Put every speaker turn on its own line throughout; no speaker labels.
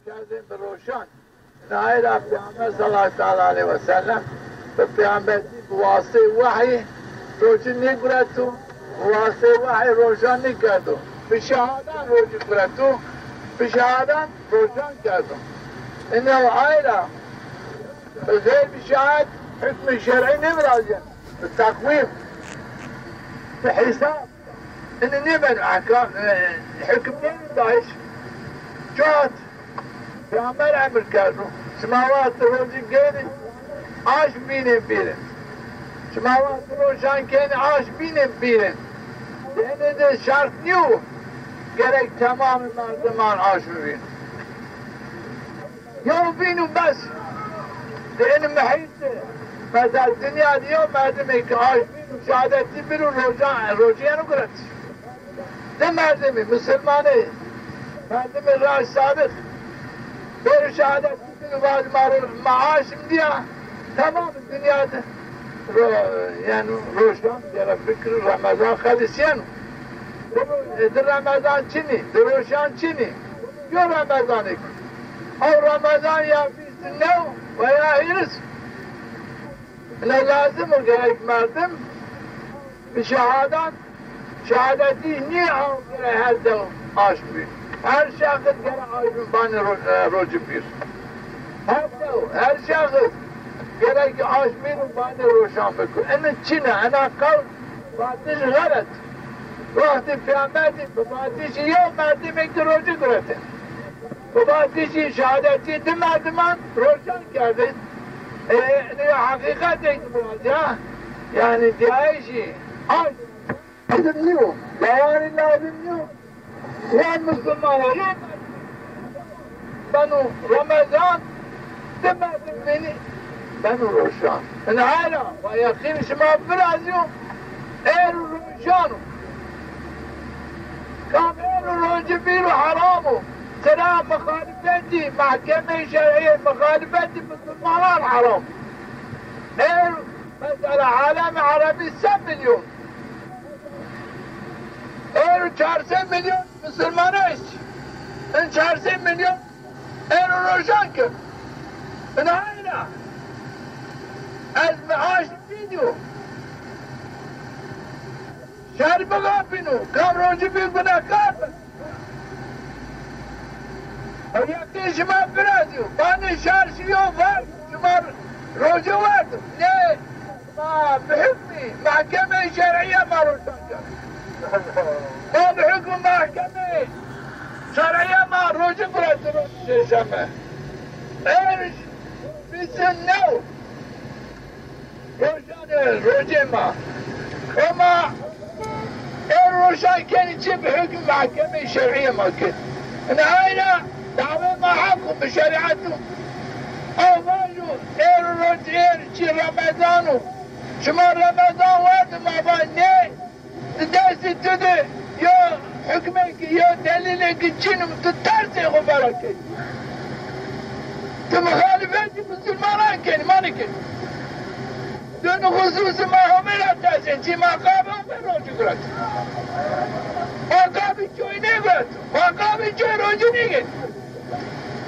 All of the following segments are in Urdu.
کردیم به روشن نهایی را پیامبر صلی الله علیه و سلم به پیامبری بواسطه وحی روشن نگرد واسطه وحی روشن نکردو به شهادت روشن گرد به شهادت روشن کردو اینه نهایی را به غیر بشهادت حکم شرعی نمراجع به تقویم به حساب اینه نبن احکام حکم نمیداش جات پیامبر امر کردو سماوات روزی گیری آش بینه بیره سماوات روشن کنی آش بینه بیره اینه ده شرط new gerek tamam merdiven aşırı. Ya binu bas. Benim mahiyette. Mesela dünya diyor merdiven ki aş binu şehadeti bir rojiyanı kurat. Ne merdiven? Müslümanı. Merdiven raş sabit. Bir şehadeti bir maaşım diye tamam dünyada yani rojan ya fikri Ramazan halisiyen. در رمضان چینی؟ در روشن چینی؟ یا رمضانی؟ او رمضان یا 29 و یا ایرس نه لازم که یک مردم به شهادتی نی او گره هر دو آش بیر هر شخص گره آش بانی روچ بیر هر شخص گره که آش بیر بانی روشن بکن این چینه؟ انا قول باتش غلط وقتی پیامبری باباتیشی یا مردم یک روزی گرفته باباتیشی شهادتی دو مردمان روشن کرده این حقیقت یک مواجه یعنی دیایشی آج لازم نیو بیانی لازم نیو وان مسلمان یا بنو رمضان دو مردم بینی بنو روشن این حالا و یقین شما برازیو ایر روشانو كامل الواجبين وحرامه سلام مخالفتي محكمة شرعية مخالفتي مسلمان حرام ايه مسألة عالم عربي 7 مليون ايه 400 مليون مسلمان ايش ان 400 مليون ايه روشان كم من هاينا المعاش فيديو شهر بغا بینو کام روزی بیر بنا کار بس و یکی شما برازیو بانی شهر شیو ورد شما روزی ورد نه ما بحکمی محکمه شرعیه ما روشن کرد ما بحکم محکمه شرعیه ما روزی برد روزی شمه ایرش 29 روزی ما و ما روشن کنی چه به حکم محکمه شرعیه ما کن نهاینا دعوه ما حکم به شریعتو آوانو چی رمضانو شما رمضان ورد ما با نه دستی تو ده یا حکمه که یا دلیله که چینم تو ترسی خبره کنی تو مخالفتی مسلمانان کنی ما نکنی دون خصوص ما همه را تحسین چی مقام همه را جگرد مقامی چوی نگرد مقامی چوی روزی نگرد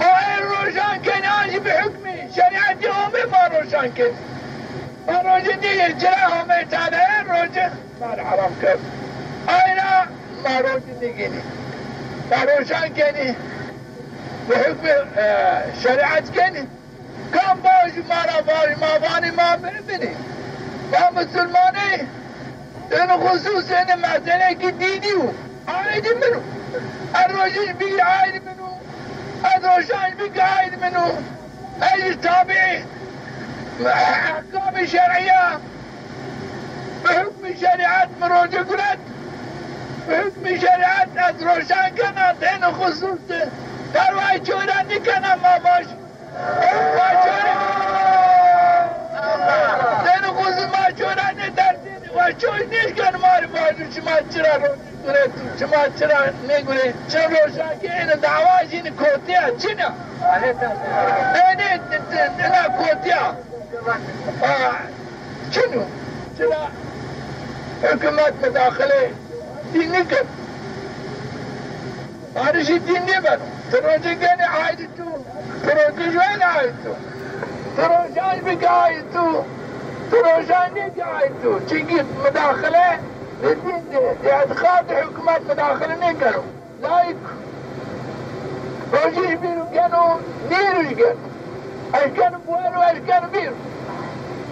ما این روشن کنی آنجی به حکمی شریعتی همه ما روشن کنی ما روزی نگرد چرا همه تاده این روزی ما حرام کرد اینا ما روزی نگیری ما روشن کنی به حکم شریعت کنی کم باشی ما بانی ما ببینی ما مسلمانی این خصوص این مسئله که دیدیو عاید منو الروشن بی عاید منو الروشن بی عاید منو ای تابعی احکام شرعیه به حکم شریعت مراجع کند به حکم شریعت از روشن کند این خصوص پروای چورا نکنم ما باش دین خوز ما چورا ندردین و چوی نیشکن ماری بازو شما چرا روشن شما چرا نگوری چرا روشن که این دعواش این کوتیا چینا این کوتیا چنو چرا حکومت مداخله دینی کن بارشی دین نبرو تروجي كان عايدتو تروجي وين عايدتو تروجان بقايدتو تروجان قايدتو تجيب مداخله للدين لادخال حكومات مداخله نقروا لايك روجي بيرو كانوا نيرو كانوا ايش كانوا بوينو ايش كانوا بيرو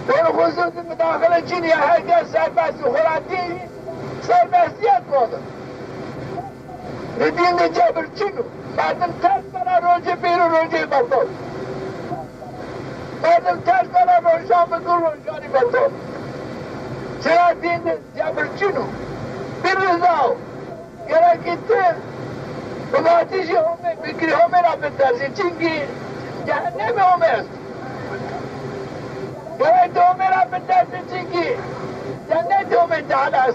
وانا خصوص المداخله جيني هاي سرباس وخراتي سرباسيات موضوع لدين جابر شنو بعدم تسبر روجي بيرو روجي بطل بعدم تسبر روجان بقول روجاني بطل شرا دين جابر شنو بالرضاو يرى كتير وما تيجي هم بكري هم رابطارسي تشينكي جهنم هم است يرى هم رابطارسي تشينكي جنت هم تعالى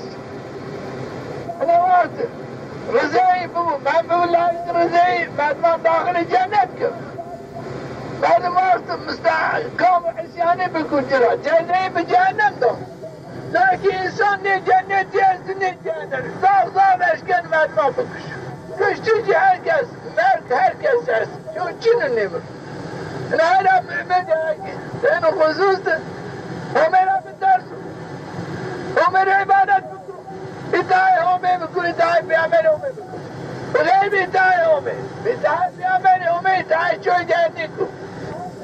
انا وقت رزاي ما بالله رزاي بعد ما داخل جنتك بعد ما مستقام عصياني بكون جرا جنة بجهنم دو لكن انسان ne cennet yersin ne cehennem sağ eşken بعد ما بكش كش تيجي herkes yersin شو جنن نمر انا هلا بدأ لانه خصوص هم بالدرس هم عبادة بداية هم بكل داعي بيعمل هم وغير بداية هم بداية بيعمل هم داعي شو جهنكم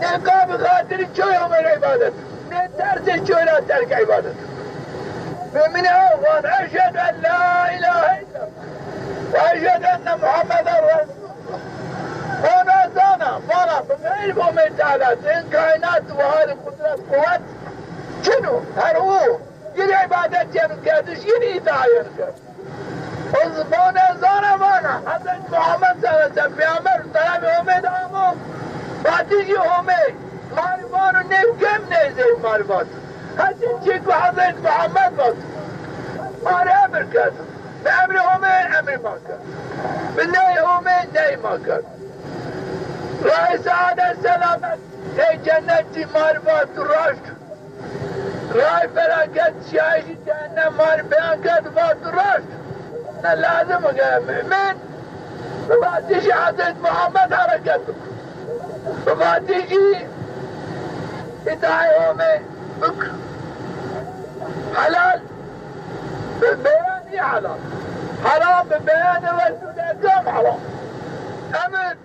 نقاب خاطر شو هم العبادة نترس شو لا ترك عبادة من أول أشهد أن لا إله إلا الله وأشهد أن محمد رسول الله وانا بغير من تعالى إن كائنات وهذه قدرات قوات شنو هرو يلي عبادات ينكادش يلي داعي وزبونا زانا وانا حضرت محمد صلى الله عليه وسلم في عمر طلب همي دامو باتيجي همي معرفانو نفكم نيزيد معرفات هاتين شكو حضرت محمد بات ماري امر كاتب بأمر همي امر ما كان بالنهي همي نهي ما كان راي سعادة سلامت هي جنتي معرفات الرشد راي فلاكت شايش جهنم مار بيانكت فات الرشد انا لازم مؤمن بفاتيجي حضرت محمد حركته بفاتيجي ادعي همي بكر حلال بالبيان حلال حرام بالبيان الرسول اكرم حرام امن